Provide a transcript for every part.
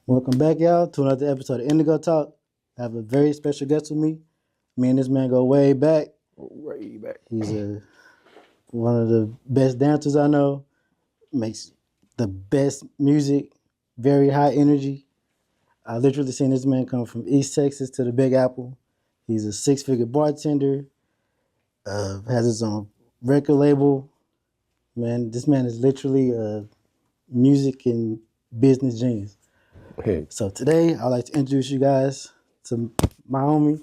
Welcome back, y'all, to another episode of Indigo Talk. I have a very special guest with me. Me and this man go way back. Way back. He's one of the best dancers I know. Makes the best music, very high energy. I literally seen this man come from East Texas to the Big Apple. He's a six-figure bartender. Has his own record label. Man, this man is literally a music and business genius. Hey, So today, I'd like to introduce you guys to my homie,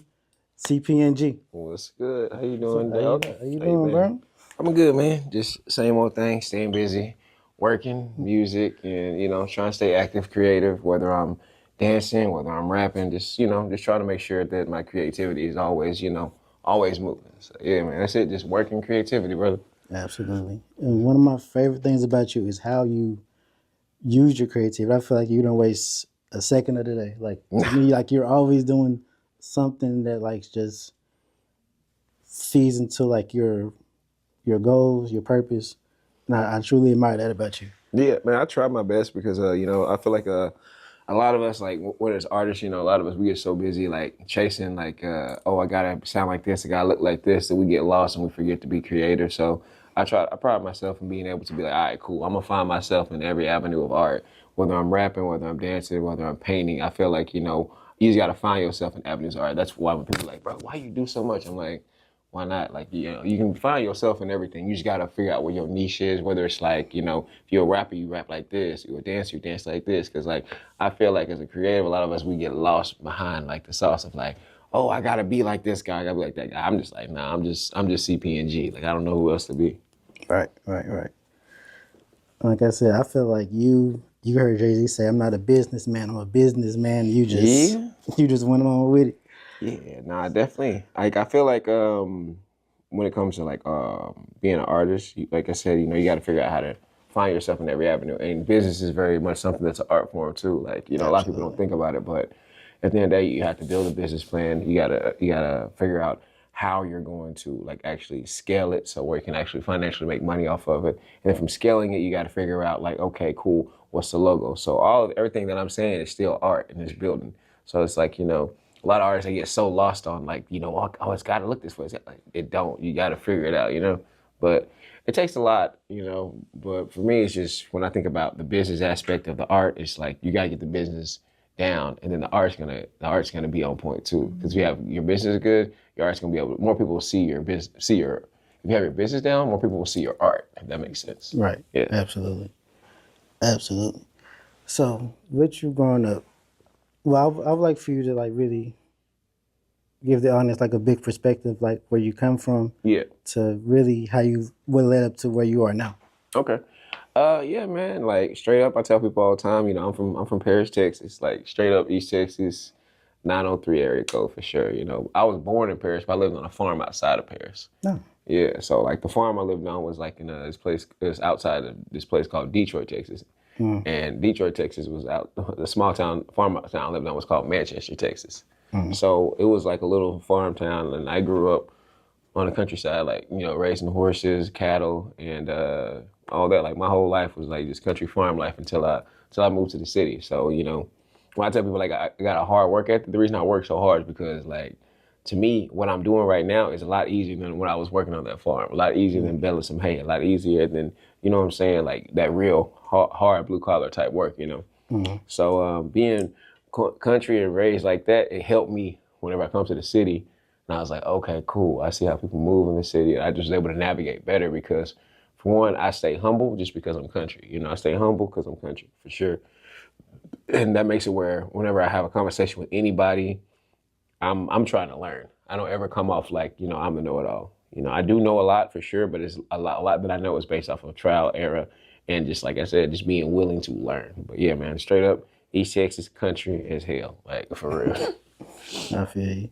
cpngz. what's good? How you doing, How dog? you doing, bro? I'm good, man. Just same old thing, staying busy, working, music, and trying to stay active, creative. Whether I'm dancing, whether I'm rapping, just trying to make sure that my creativity is always, always moving. So yeah, man, that's it. Just working, creativity, brother. Absolutely. And one of my favorite things about you is how you use your creativity. I feel like you don't waste a second of the day. Like to me, like you're always doing something that like just feeds into like your goals, your purpose. And I truly admire that about you. Yeah, man, I try my best because I feel like a lot of us, like when as artists, a lot of us we get so busy like chasing like oh, I gotta sound like this, I gotta look like this, that we get lost and we forget to be creative. So I pride myself in being able to be like, all right, cool, I'm gonna find myself in every avenue of art, whether I'm rapping, whether I'm dancing, whether I'm painting. I feel like you just gotta find yourself in avenues of art. That's why when people are like, bro, why you do so much? I'm like, why not? Like, you can find yourself in everything. You just gotta figure out where your niche is, whether it's like, if you're a rapper, you rap like this. You're a dancer, you dance like this. Cause like, I feel like as a creative, a lot of us, we get lost behind like the sauce of like, oh, I gotta be like this guy, I gotta be like that guy. I'm just like, nah, I'm just cpngz. Like, I don't know who else to be. Right. Like I said, I feel like you heard Jay-Z say, I'm not a businessman, I'm a businessman. Yeah. You just went on with it. Yeah, nah, definitely. Like I feel like when it comes to like being an artist, like I said, you got to figure out how to find yourself in every avenue. And business is very much something that's an art form too. Like a lot of people don't think about it, but at the end of the day, you have to build a business plan. You gotta figure out how you're going to like actually scale it, so where you can actually financially make money off of it. And then from scaling it, you got to figure out like, okay, cool, what's the logo? So everything that I'm saying is still art in this building. So it's like a lot of artists, they get so lost on like, oh, it's got to look this way. Like, it don't. You got to figure it out. But it takes a lot. But for me, it's just when I think about the business aspect of the art, it's like you got to get the business down, and then the art's gonna be on point too. Because if you have your business good, your art's gonna be able. More people will see your business. If you have your business down, more people will see your art. If that makes sense. Right. Yeah. Absolutely. So, with you growing up, well, I would like for you to like really give the audience like a big perspective, like where you come from, Yeah. to really how you what led up to where you are now. Okay. Yeah, man. Like straight up, I tell people all the time. I'm from Paris, Texas. Like straight up East Texas, 903 area code for sure. I was born in Paris, but I lived on a farm outside of Paris. No. Yeah. So like the farm I lived on was like in this place. It was outside of this place called Detroit, Texas. And Detroit, Texas was out. The small town farm town I lived on was called Manchester, Texas. So it was like a little farm town, and I grew up on the countryside, like, raising horses, cattle, and all that. Like my whole life was like just country farm life until I moved to the city. So, when I tell people like I got a hard work ethic, the reason I work so hard is because like to me, what I'm doing right now is a lot easier than when I was working on that farm. A lot easier than baling some hay, a lot easier than, what I'm saying, like that real hard blue collar type work. So being country and raised like that, it helped me whenever I come to the city. And I was like, okay, cool. I see how people move in the city. And I just was able to navigate better because, for one, I stay humble just because I'm country. I stay humble because I'm country, for sure. And that makes it where whenever I have a conversation with anybody, I'm trying to learn. I don't ever come off like, I'm the know-it-all. I do know a lot for sure, but it's a lot that I know is based off of trial, error, and just like I said, just being willing to learn. But yeah, man, straight up, East Texas country as hell, like for real. I feel you.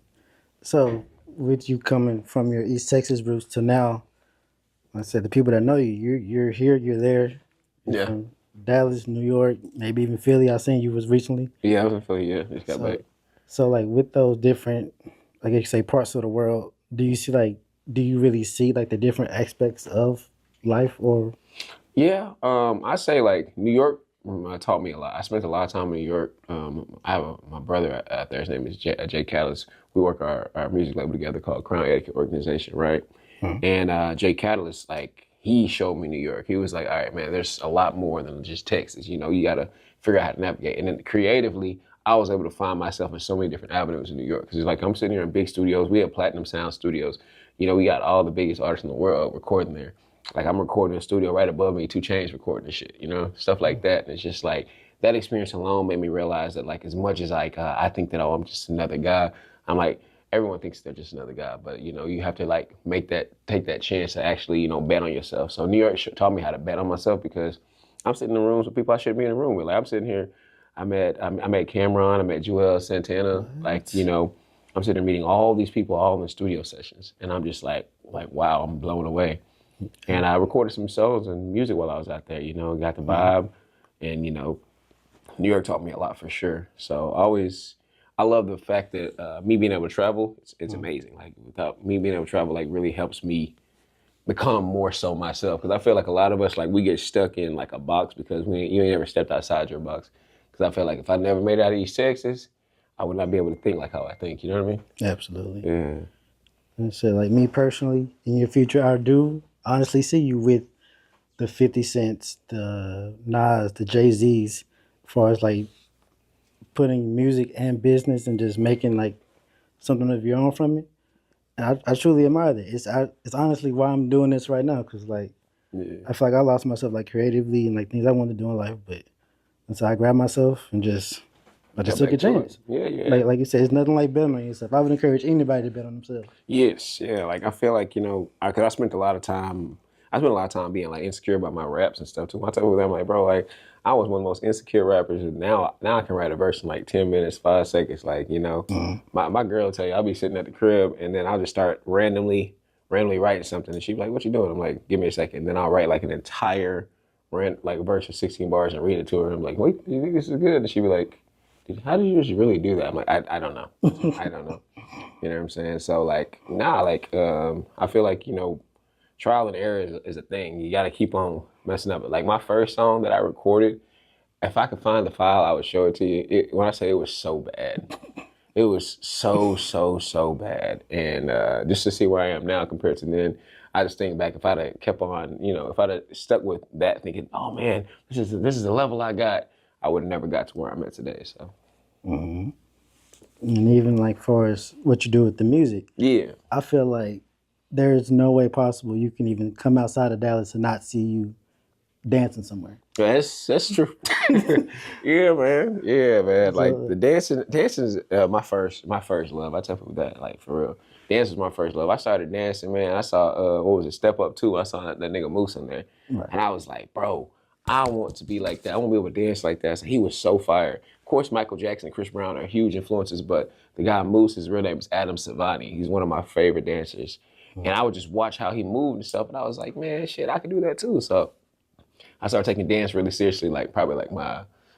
So, with you coming from your East Texas roots to now, like I said, the people that know you, you're here, you're there. You're Yeah. from Dallas, New York, maybe even Philly. I seen you was recently. Yeah, I was in Philly, yeah, just got back. So like with those different, like you say, parts of the world, do you really see like the different aspects of life or? Yeah, I say like New York taught me a lot. I spent a lot of time in New York. I have my brother out there. His name is Jay Catalyst. We work our music label together called Crown Etiquette Organization, right? And Jay Catalyst, like, he showed me New York. He was like, all right, man, there's a lot more than just Texas. You know, you got to figure out how to navigate. And then creatively, I was able to find myself in so many different avenues in New York. Because it's like I'm sitting here in big studios. We have Platinum Sound Studios. You know, we got all the biggest artists in the world recording there. Like, I'm recording in a studio right above me, 2 Chainz recording and shit, you know, stuff like that. And it's just like, that experience alone made me realize that, like, as much as like I think that, oh, I'm just another guy, I'm like, everyone thinks they're just another guy, but you know, you have to like take that chance to actually, you know, bet on yourself. So New York taught me how to bet on myself, because I'm sitting in rooms with people I shouldn't be in a room with. Like, I'm sitting here, I met Cameron, I met Joel Santana, like, you know, I'm sitting there meeting all these people all in the studio sessions, and I'm just like wow, I'm blown away. And I recorded some songs and music while I was out there, you know, got the vibe, and you know, New York taught me a lot for sure. So I love the fact that me being able to travel, it's amazing. Like, without me being able to travel, like, really helps me become more so myself. Because I feel like a lot of us, like, we get stuck in like a box because you ain't ever stepped outside your box. Because I feel like if I never made it out of East Texas, I would not be able to think like how I think. You know what I mean? Absolutely. Yeah. And so, like, me personally, in your future, I do honestly see you with the 50 Cents, the Nas, the Jay-Z's, as far as like putting music and business and just making like something of your own from it. And I truly admire that. It's honestly why I'm doing this right now, because like I feel like I lost myself like creatively and like things I wanted to do in life, but and so I grabbed myself and I just took a chance. Yeah, yeah. Like you said, it's nothing like betting on yourself. I would encourage anybody to bet on themselves. Yes, yeah. Like, I feel like, you know, cause I spent a lot of time being like insecure about my raps and stuff too. I tell them, like, bro, like, I was one of the most insecure rappers, and now I can write a verse in like 10 minutes, 5 seconds. Like, you know, my girl will tell you, I'll be sitting at the crib and then I'll just start randomly writing something, and she'd be like, what you doing? I'm like, give me a second. Then I'll write like an entire like a verse of 16 bars and read it to her. I'm like, wait, you think this is good? And she'd be like, how did you just really do that? I'm like, I don't know. I don't know. You know what I'm saying? So like, I feel like, you know, trial and error is a thing. You got to keep on messing up. Like, my first song that I recorded, if I could find the file, I would show it to you. When I say it was so bad, it was so bad. And just to see where I am now compared to then, I just think back, if I'd have kept on, you know, if I'd have stuck with that thinking, oh man, this is the level I got, I would have never got to where I'm at today. So. Mm-hmm. And even like far as what you do with the music, Yeah, I feel like there's no way possible you can even come outside of Dallas and not see you dancing somewhere. that's true. Yeah, man. Yeah, man. Like, So, the dancing is my first love. I tell people that, like, for real. Dance was my first love. I started dancing, man. I saw what was it, Step Up 2. I saw that nigga Moose in there, right. and I was like, bro, I want to be like that. I want to be able to dance like that. So he was so fire. Of course, Michael Jackson and Chris Brown are huge influences, but the guy Moose, his real name is Adam Savani. He's one of my favorite dancers. And I would just watch how he moved and stuff, and I was like, man, shit, I can do that too. So I started taking dance really seriously, like probably like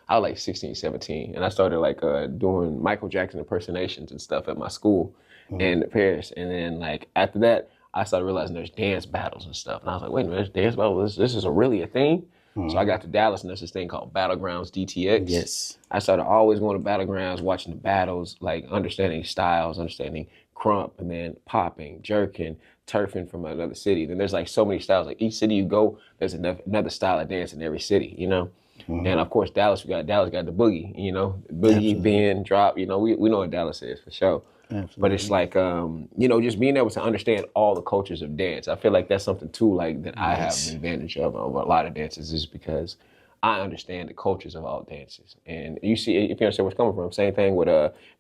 I was like 16, 17. And I started like doing Michael Jackson impersonations and stuff at my school in Paris. And then like after that, I started realizing there's dance battles and stuff. And I was like, wait a minute, there's dance battles? This is really a thing? So I got to Dallas, and there's this thing called Battlegrounds DTX. Yes. I started always going to Battlegrounds, watching the battles, like understanding styles, understanding crump, and then popping, jerking, turfing from another city. Then there's like so many styles. Like, each city you go, there's another style of dance in every city, you know? And of course, Dallas got the boogie, you know? Boogie, bend, drop, you know, we know what Dallas is for sure. Absolutely. But it's like, you know, just being able to understand all the cultures of dance. I feel like that's something too, like, that I have an advantage of over a lot of dances, is because I understand the cultures of all dances. And you see, if you understand where it's coming from, same thing with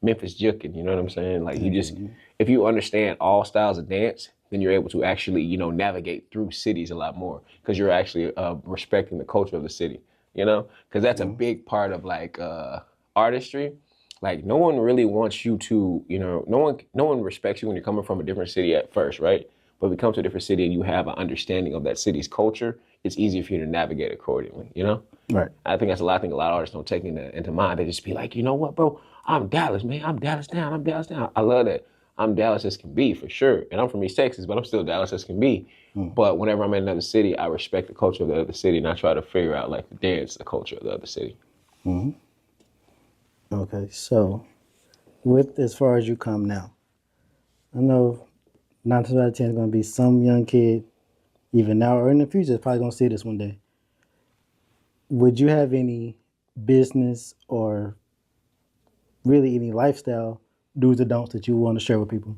Memphis Jukin, you know what I'm saying? Like, you just, if you understand all styles of dance, then you're able to actually, you know, navigate through cities a lot more, because you're actually respecting the culture of the city, you know? Because that's a big part of like artistry. Like, no one really wants you to, you know, no one respects you when you're coming from a different city at first, right? But if you come to a different city and you have an understanding of that city's culture, it's easier for you to navigate accordingly, you know? Right. I think that's a lot. I think a lot of artists don't take into mind. They just be like, you know what, bro? I'm Dallas, man. I'm Dallas down. I'm Dallas down. I love that. I'm Dallas as can be, for sure. And I'm from East Texas, but I'm still Dallas as can be. But whenever I'm in another city, I respect the culture of the other city, and I try to figure out like the dance, the culture of the other city. Okay, so with as far as you come now, I know 9 times out of 10 is going to be some young kid, even now or in the future, is probably going to see this one day. Would you have any business or really any lifestyle do's or don'ts that you want to share with people?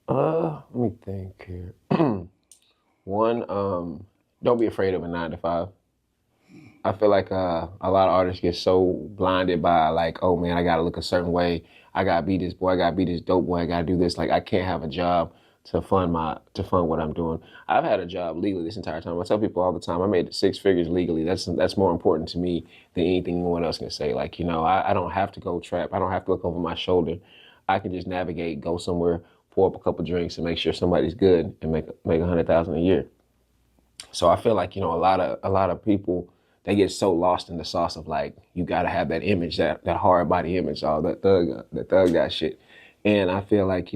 Let me think here. One, don't be afraid of a 9 to 5. I feel like a lot of artists get so blinded by like, oh man, I gotta look a certain way. I gotta be this boy. I gotta be this dope boy. I gotta do this. Like I can't have a job to fund what I'm doing. I've had a job legally this entire time. I tell people all the time, I made 6 figures legally. That's more important to me than anything anyone else can say. Like, I don't have to go trap. I don't have to look over my shoulder. I can just navigate, go somewhere, pour up a couple drinks, and make sure somebody's good and make $100,000 a year. So I feel like a lot of people, they get so lost in the sauce of like you gotta have that image, that hard body image, all that thug guy shit. And I feel like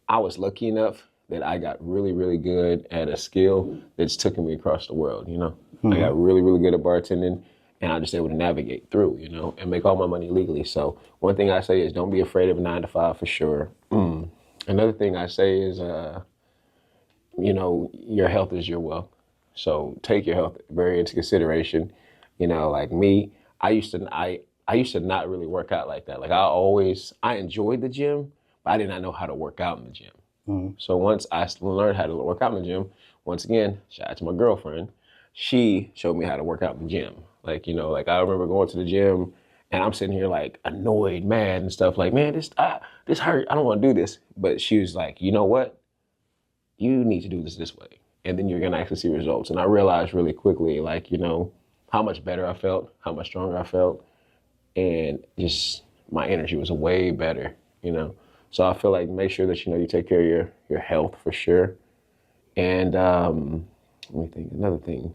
I was lucky enough that I got really really good at a skill that's taken me across the world. I got really really good at bartending, and I just able to navigate through, and make all my money legally. So one thing I say is don't be afraid of a 9 to 5 for sure. Another thing I say is your health is your wealth. So take your health very into consideration. Like me, I used to not really work out like that. Like I enjoyed the gym, but I did not know how to work out in the gym. So once I learned how to work out in the gym, once again, shout out to my girlfriend, she showed me how to work out in the gym. Like, I remember going to the gym and I'm sitting here like annoyed, mad and stuff like, man, this hurt. I don't want to do this. But she was like, you know what? You need to do this way. And then you're going to actually see results. And I realized really quickly, like, how much better I felt, how much stronger I felt. And just my energy was way better, So I feel like make sure that, you take care of your health for sure. And let me think, another thing.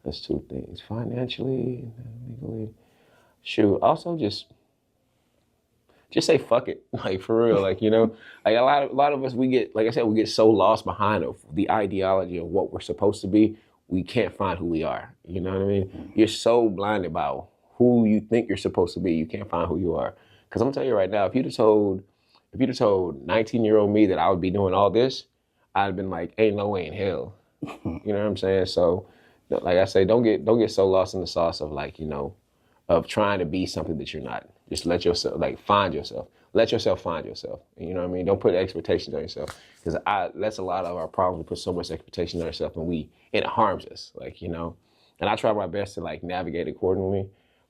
That's 2 things. Financially, legally. Shoot, also just say fuck it, like for real, like like a lot of us, we get, like I said, we get so lost behind the ideology of what we're supposed to be, we can't find who we are. You know what I mean? You're so blinded by who you think you're supposed to be, you can't find who you are. Because I'm gonna tell you right now, if you'd have told 19-year-old me that I would be doing all this, I'd have been like, ain't no way in hell. You know what I'm saying? So, like I say, don't get so lost in the sauce of like of trying to be something that you're not. Just let yourself, find yourself. Let yourself find yourself. You know what I mean? Don't put expectations on yourself. Because that's a lot of our problems. We put so much expectation on ourselves and it harms us. And I try my best to navigate accordingly.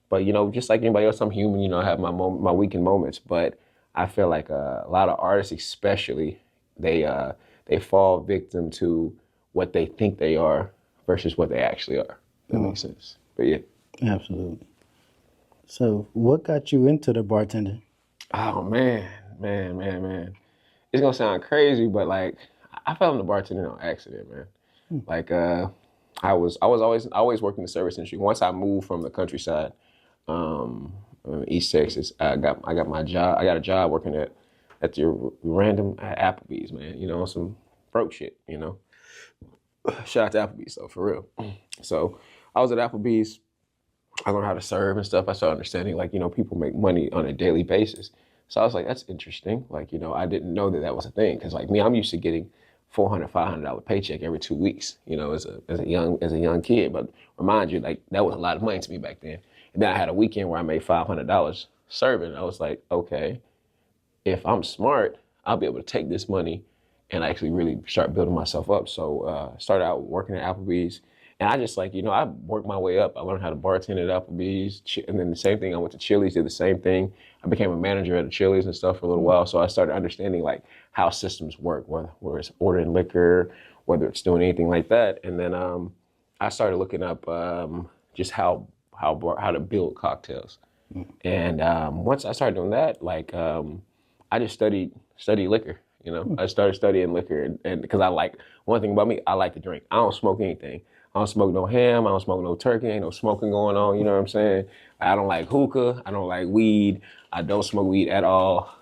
But, just like anybody else, I'm human. I have my weakened moments. But I feel like a lot of artists especially, they fall victim to what they think they are versus what they actually are. That makes sense. But yeah. Absolutely. So what got you into the bartending? Oh man. It's gonna sound crazy, but I fell into bartending on accident, man. I was always working the service industry. Once I moved from the countryside, East Texas, I got my job. I got a job working at the random Applebee's, man. Some broke shit, Shout out to Applebee's though, for real. So I was at Applebee's. I learned how to serve and stuff. I started understanding, people make money on a daily basis. So I was like, that's interesting. I didn't know that was a thing. Because me, I'm used to getting $400, $500 paycheck every 2 weeks, as a young kid. But remind you, that was a lot of money to me back then. And then I had a weekend where I made $500 serving. I was like, okay, if I'm smart, I'll be able to take this money and actually really start building myself up. So started out working at Applebee's. And I just I worked my way up. I learned how to bartend at Applebee's. And then the same thing, I went to Chili's, did the same thing. I became a manager at a Chili's and stuff for a little while. So I started understanding how systems work, whether it's ordering liquor, whether it's doing anything like that. And then I started looking up just how to build cocktails. And once I started doing that, I just studied liquor. I started studying liquor, and because one thing about me, I like to drink. I don't smoke anything. I don't smoke no ham. I don't smoke no turkey. Ain't no smoking going on. You know what I'm saying? I don't like hookah. I don't like weed. I don't smoke weed at all.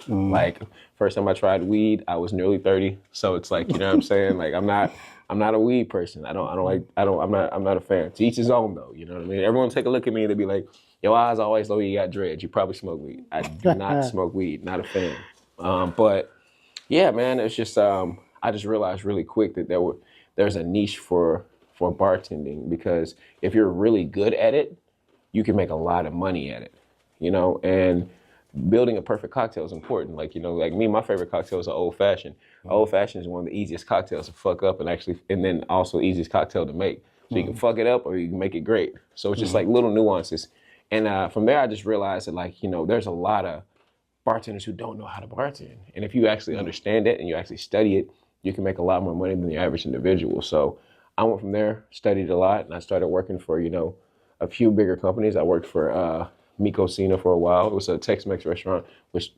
First time I tried weed, I was nearly 30. So it's you know what I'm saying? I'm I'm not a weed person. I'm not a fan. To each his own though. You know what I mean? Everyone take a look at me and they be like, your eyes always low, you got dreads. You probably smoke weed. I do not smoke weed. Not a fan. But yeah, man, it's just I just realized really quick that there's a niche for bartending, because if you're really good at it, you can make a lot of money at it, you know, and building a perfect cocktail is important. Like, you know, like me, my favorite cocktails are old fashioned. Old fashioned is one of the easiest cocktails to fuck up and then also easiest cocktail to make. So you can fuck it up or you can make it great. So it's just like little nuances. And from there, I just realized that, like, you know, there's a lot of bartenders who don't know how to bartend. And if you actually understand it and you actually study it, you can make a lot more money than the average individual. So I went from there, studied a lot, and I started working for, you know, a few bigger companies. I worked for Miko Cena for a while. It was a Tex-Mex restaurant, which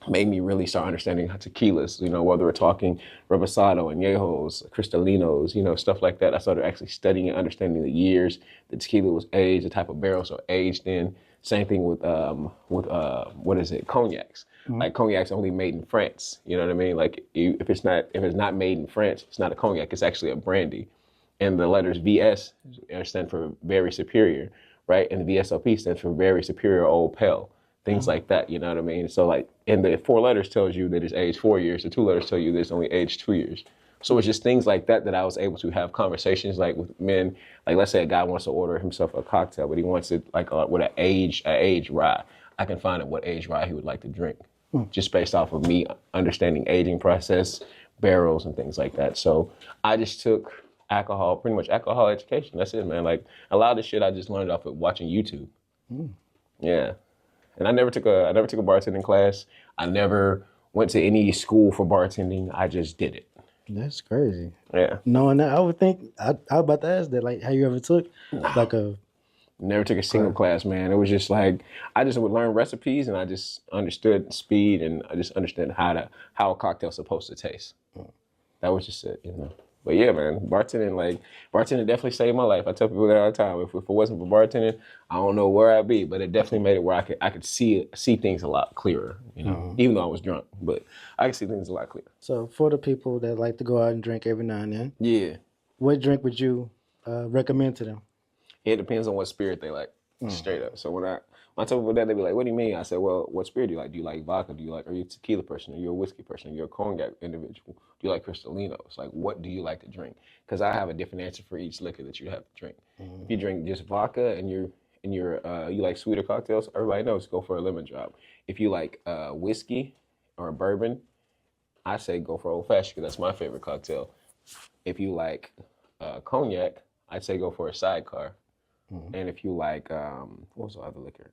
made me really start understanding how tequilas, you know, whether we're talking Reposado, Añejos, Cristalinos, you know, stuff like that. I started actually studying and understanding the years the tequila was aged, the type of barrels are aged in. Same thing with what is it, cognacs. Like cognac's only made in France. You know what I mean? Like if it's not made in France, it's not a cognac. It's actually a brandy. And the letters VS stand for very superior, right? And the VSOP stands for very superior old pale. Things like that, you know what I mean? So like, and the 4 letters tells you that it's aged 4 years. The 2 letters tell you that it's only aged 2 years. So it's just things like that I was able to have conversations like with men. Like, let's say a guy wants to order himself a cocktail, but he wants it like with an aged rye. I can find out what aged rye he would like to drink, just based off of me understanding aging process, barrels, and things like that. So I just took pretty much alcohol education. That's it, man. Like a lot of the shit I just learned off of watching YouTube. Yeah. And I never took a bartending class. I never went to any school for bartending. I just did it. That's crazy. Yeah. Knowing that, I would think I was about to ask that. Like, how you ever took like a Never took a single class, man. It was just like I just would learn recipes, and I just understood speed, and I just understood how a cocktail's supposed to taste. That was just it, you know. But yeah, man, bartending definitely saved my life. I tell people that all the time. If it wasn't for bartending, I don't know where I'd be. But it definitely made it where I could see things a lot clearer. You know, even though I was drunk, but I could see things a lot clearer. So for the people that like to go out and drink every now and then, Yeah, what drink would you recommend to them? it depends on what spirit they like. Straight up. So when I tell people that, they be like, "What do you mean?" I said, "Well, what spirit do you like? Do you like vodka? Are you a tequila person? Are you a whiskey person? Are you a cognac individual? Do you like Cristalinos? Like, what do you like to drink?" Because I have a different answer for each liquor that you have to drink. If you drink just vodka and you like sweeter cocktails, everybody knows go for a lemon drop. If you like whiskey or bourbon, I say go for old fashioned because that's my favorite cocktail. If you like cognac, I'd say go for a sidecar. And if you like, what was the other liquor?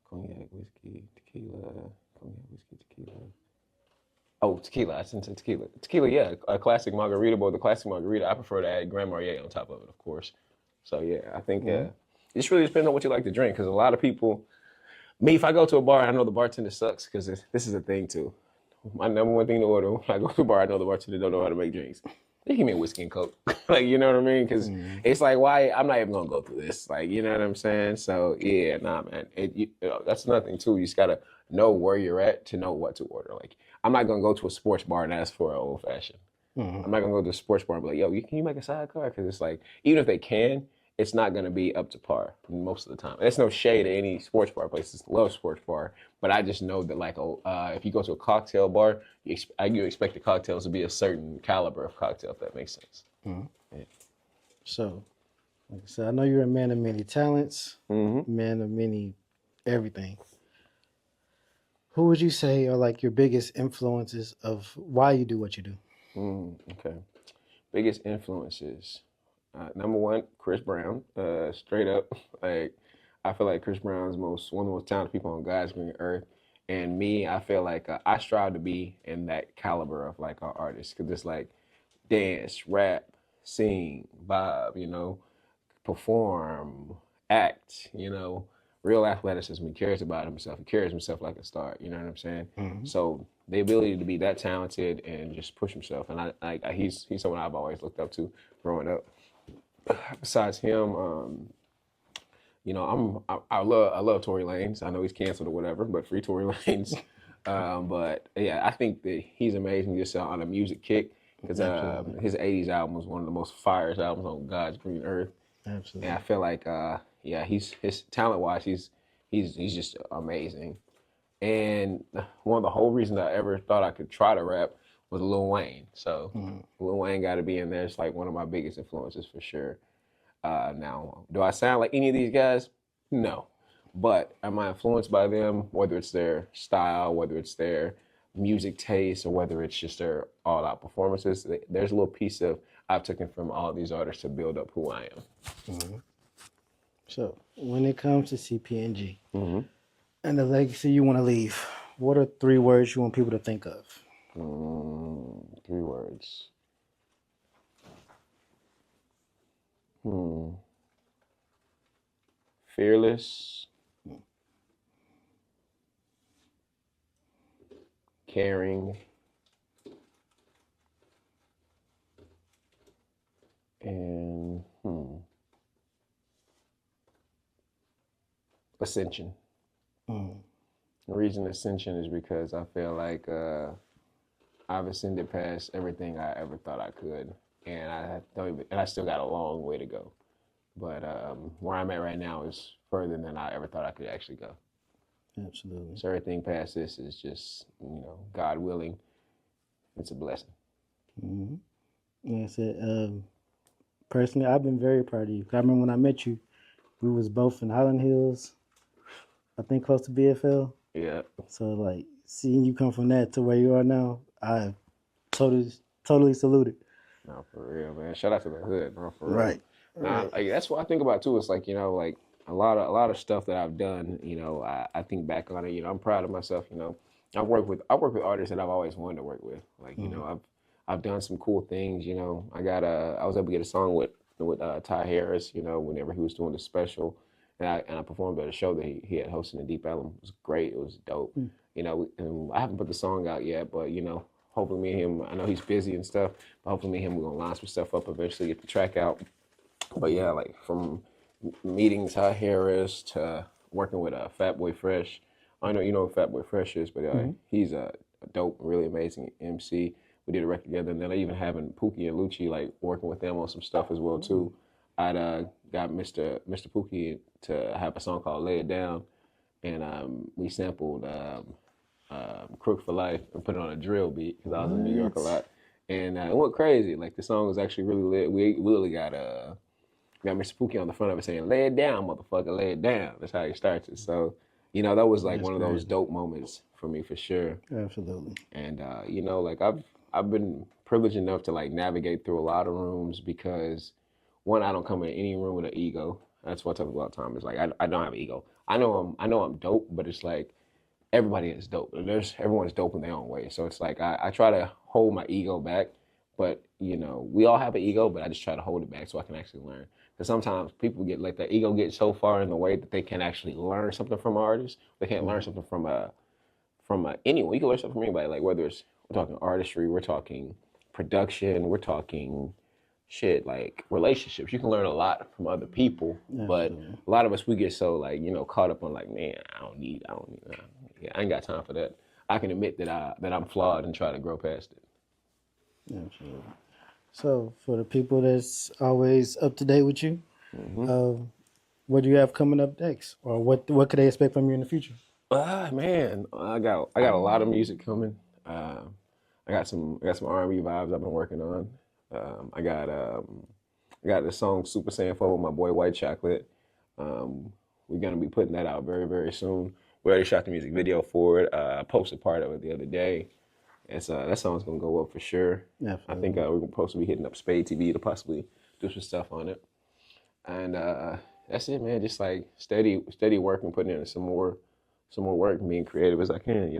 Cognac, whiskey, tequila, cognac, whiskey, tequila. Oh, tequila. I shouldn't say tequila. Tequila, yeah, a classic margarita. But the classic margarita, I prefer to add Grand Marnier on top of it, of course. So yeah, I think it just really depends on what you like to drink. Because a lot of people, if I go to a bar, I know the bartender sucks. Because this is a thing too. My number one thing to order when I go to a bar, I know the bartender don't know how to make drinks. They give me a whiskey and Coke. Like, you know what I mean? Because it's like, why? I'm not even going to go through this. Like, you know what I'm saying? So, yeah, nah, man. That's nothing, too. You just got to know where you're at to know what to order. Like, I'm not going to go to a sports bar and ask for an old fashioned. I'm not going to go to a sports bar and be like, yo, can you make a sidecar? Because it's like, even if they can, it's not going to be up to par most of the time. There's no shade at any sports bar places. Love sports bar. But I just know that, like, if you go to a cocktail bar, you expect the cocktails to be a certain caliber of cocktail, if that makes sense. Yeah. So, like I said, I know you're a man of many talents, man of many everything. Who would you say are like your biggest influences of why you do what you do? Okay. Biggest influences. Number one, Chris Brown. Straight up, like I feel like Chris Brown's one of the most talented people on God's green earth. And me, I feel like I strive to be in that caliber of like our artists, because it's like dance, rap, sing, vibe, you know, perform, act, you know, real athleticism. He cares about himself. He carries himself like a star. You know what I'm saying? So the ability to be that talented and just push himself, and he's someone I've always looked up to growing up. Besides him, you know, I love Tory Lanez. I know he's canceled or whatever, but free Tory Lanez. But yeah, I think that he's amazing just on a music kick. because Absolutely. his '80s album was one of the most fire albums on God's green earth. And Absolutely. I feel like, yeah, he's his talent wise, he's just amazing. And one of the whole reasons I ever thought I could try to rap was Lil Wayne. So Lil Wayne got to be in there. It's like one of my biggest influences for sure. Now, do I sound like any of these guys? No. But am I influenced by them, whether it's their style, whether it's their music taste, or whether it's just their all out performances? There's a little piece of I've taken from all these artists to build up who I am. So, when it comes to CPNG and the legacy you want to leave, what are 3 words you want people to think of? 3 words. Fearless, caring, and ascension. The reason ascension is because I feel like I've ascended past everything I ever thought I could, and I still got a long way to go. But where I'm at right now is further than I ever thought I could actually go. Absolutely. So everything past this is just, God willing, it's a blessing. Like I said, personally, I've been very proud of you. I remember when I met you, we was both in Highland Hills, I think close to BFL. Yeah. So like seeing you come from that to where you are now, I totally salute it. No, for real, man. Shout out to the hood, bro. For real. Right. Nah, like, that's what I think about too. It's like, like a lot of stuff that I've done. I think back on it. I'm proud of myself. I work with artists that I've always wanted to work with. Like, I've done some cool things. I was able to get a song with Ty Harris. Whenever he was doing the special, and I performed at a show that he had hosted in Deep Ellum. It was great. It was dope. And I haven't put the song out yet, but hopefully me and him. I know he's busy and stuff, but hopefully me and him we're gonna line some stuff up eventually, get the track out. But yeah, like from meeting Ty Harris to working with Fatboy Fresh. I know you know what Fatboy Fresh is, but he's a dope, really amazing MC. We did a record together, and then even having Pookie and Lucci like working with them on some stuff as well too. I'd got Mr. Pookie to have a song called "Lay It Down," and we sampled "Crook for Life" and put it on a drill beat because I was in New York a lot, and it went crazy. Like the song was actually really lit. We really got Mr. Pookie on the front of it saying, "Lay it down, motherfucker, lay it down." That's how he starts it. So, that was like one of those dope moments for me for sure. Absolutely. And like I've been privileged enough to like navigate through a lot of rooms because one, I don't come in any room with an ego. That's what I talk about time. Is like I don't have an ego. I know I'm dope, but it's like everybody is dope. Everyone's dope in their own way. So it's like I try to hold my ego back, but we all have an ego, but I just try to hold it back so I can actually learn. Because sometimes people get like their ego gets so far in the way that they can actually learn something from artists. They can't learn something from anyone. You can learn something from anybody. Like whether we're talking artistry, we're talking production, we're talking shit like relationships. You can learn a lot from other people, but a lot of us we get so like caught up on like, man, I don't need. I ain't got time for that. I can admit that I'm flawed and try to grow past it. Absolutely. So, for the people that's always up to date with you, what do you have coming up next, or what could they expect from you in the future? Man, I got a lot of music coming. I got some R&B vibes I've been working on. I got the song Super Saiyan 4 with my boy White Chocolate. We're gonna be putting that out very very soon. We already shot the music video for it. I posted part of it the other day. It's that song's gonna go up for sure. Absolutely. I think we're supposed to be hitting up Spade TV to possibly do some stuff on it. And that's it, man. Just like steady working, putting in some more work, and being creative as I can.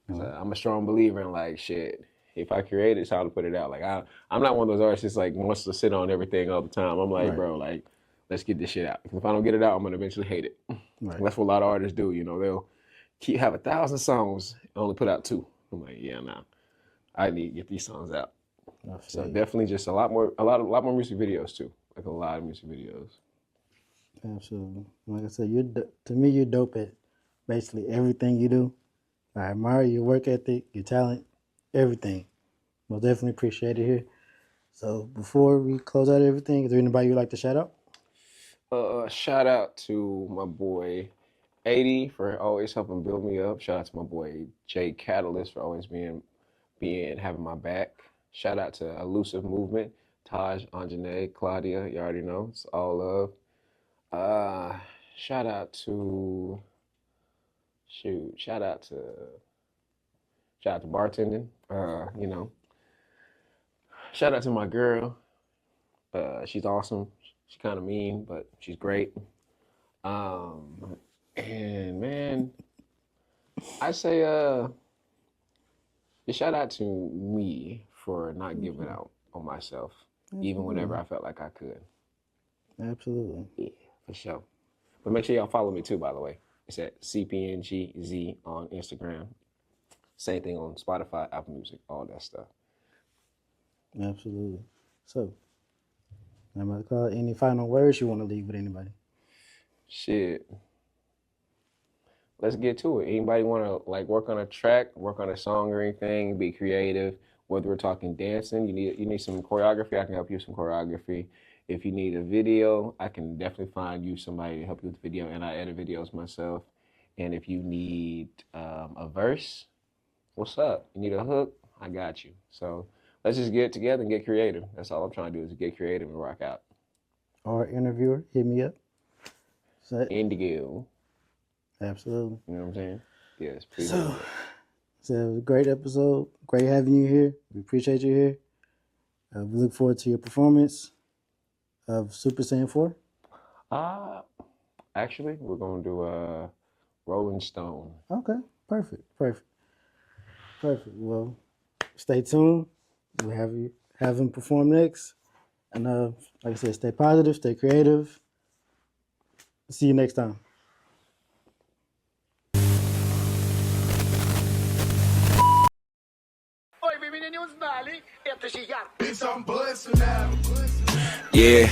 I'm a strong believer in like shit. If I create it, it's how to put it out. Like I'm not one of those artists that's like wants to sit on everything all the time. I'm like, bro, like let's get this shit out. Because if I don't get it out, I'm gonna eventually hate it. Right. That's what a lot of artists do. They'll have 1,000 songs and only put out 2. I'm like, yeah, nah. I need to get these songs out. So definitely just a lot more music videos too. Like a lot of music videos. Absolutely. Like I said, to me, you're dope at basically everything you do. I admire your work ethic, your talent, everything. Most definitely appreciate it here. So before we close out everything, is there anybody you'd like to shout out? Shout out to my boy 80 for always helping build me up. Shout out to my boy Jay Catalyst for always being having my back. Shout out to Elusive Movement, Taj, Anjanae, Claudia. You already know it's all love. Shout out to shoot. Shout out to bartending. You know. Shout out to my girl. She's awesome. She's kind of mean, but she's great. And man, I say just shout out to me for not giving out on myself, even whenever I felt like I could. Absolutely. Yeah, for sure. But make sure y'all follow me too, by the way. It's at cpngz on Instagram. Same thing on Spotify, Apple Music, all that stuff. Absolutely. So, any final words you want to leave with anybody? Shit. Let's get to it. Anybody want to like work on a track, work on a song or anything, be creative, whether we're talking dancing, you need some choreography, I can help you with some choreography. If you need a video, I can definitely find you somebody to help you with the video, and I edit videos myself. And if you need a verse, what's up? You need a hook? I got you. So let's just get together and get creative. That's all I'm trying to do is get creative and rock out. Our interviewer, hit me up. Indigo. Absolutely. You know what I'm saying? Yeah, it's pretty So it was a great episode. Great having you here. We appreciate you here. We look forward to your performance of Super Saiyan 4. Actually, we're going to do Rolling Stone. Okay, perfect. Well, stay tuned. We'll have him perform next. And like I said, stay positive, stay creative. See you next time. Yeah.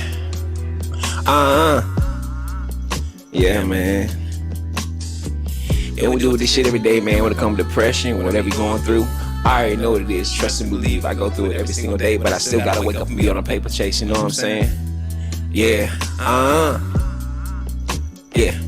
Yeah, man. And we do this shit every day, man. When it comes to depression, whatever you're going through, I already know what it is. Trust and believe. I go through it every single day, but I still gotta wake up and be on a paper chase. You know what I'm saying? Yeah. Yeah.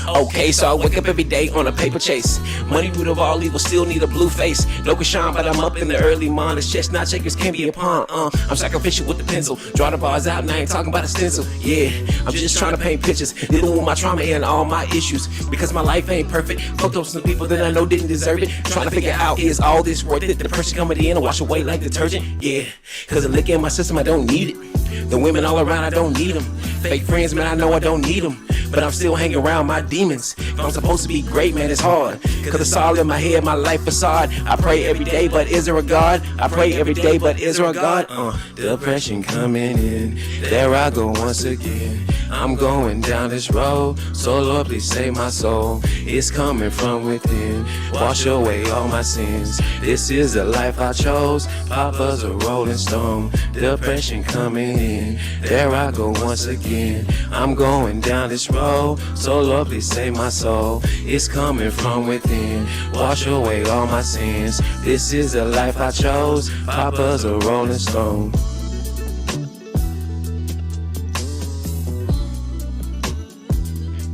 Okay, so I wake up every day on a paper chase. Money root of all evil, still need a blue face. No Krishan, but I'm up in the early morning. Chestnut shakers can't be a pawn. I'm sacrificial with the pencil. Draw the bars out and I ain't talking about a stencil. Yeah, I'm just trying to paint pictures, dealing with my trauma and all my issues. Because my life ain't perfect. Fucked up some people that I know didn't deserve it. Trying to figure out, is all this worth it? The pressure coming in and wash away like detergent. Yeah, cause the liquor in my system, I don't need it. The women all around, I don't need them. Fake friends, man, I know I don't need them. But I'm still hanging around my demons. If I'm supposed to be great, man, it's hard. Cause it's all in my head, my life facade. I pray every day, but is there a God? I pray every day, but is there a God? Depression coming in, there I go once again. I'm going down this road, so Lord, please save my soul. It's coming from within, wash away all my sins. This is the life I chose, Papa's a rolling stone. Depression coming in, there I go once again. I'm going down this road, so Lord, please save my soul. It's coming from within, wash away all my sins. This is the life I chose, Papa's a rolling stone.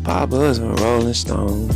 Papa's a rolling stone.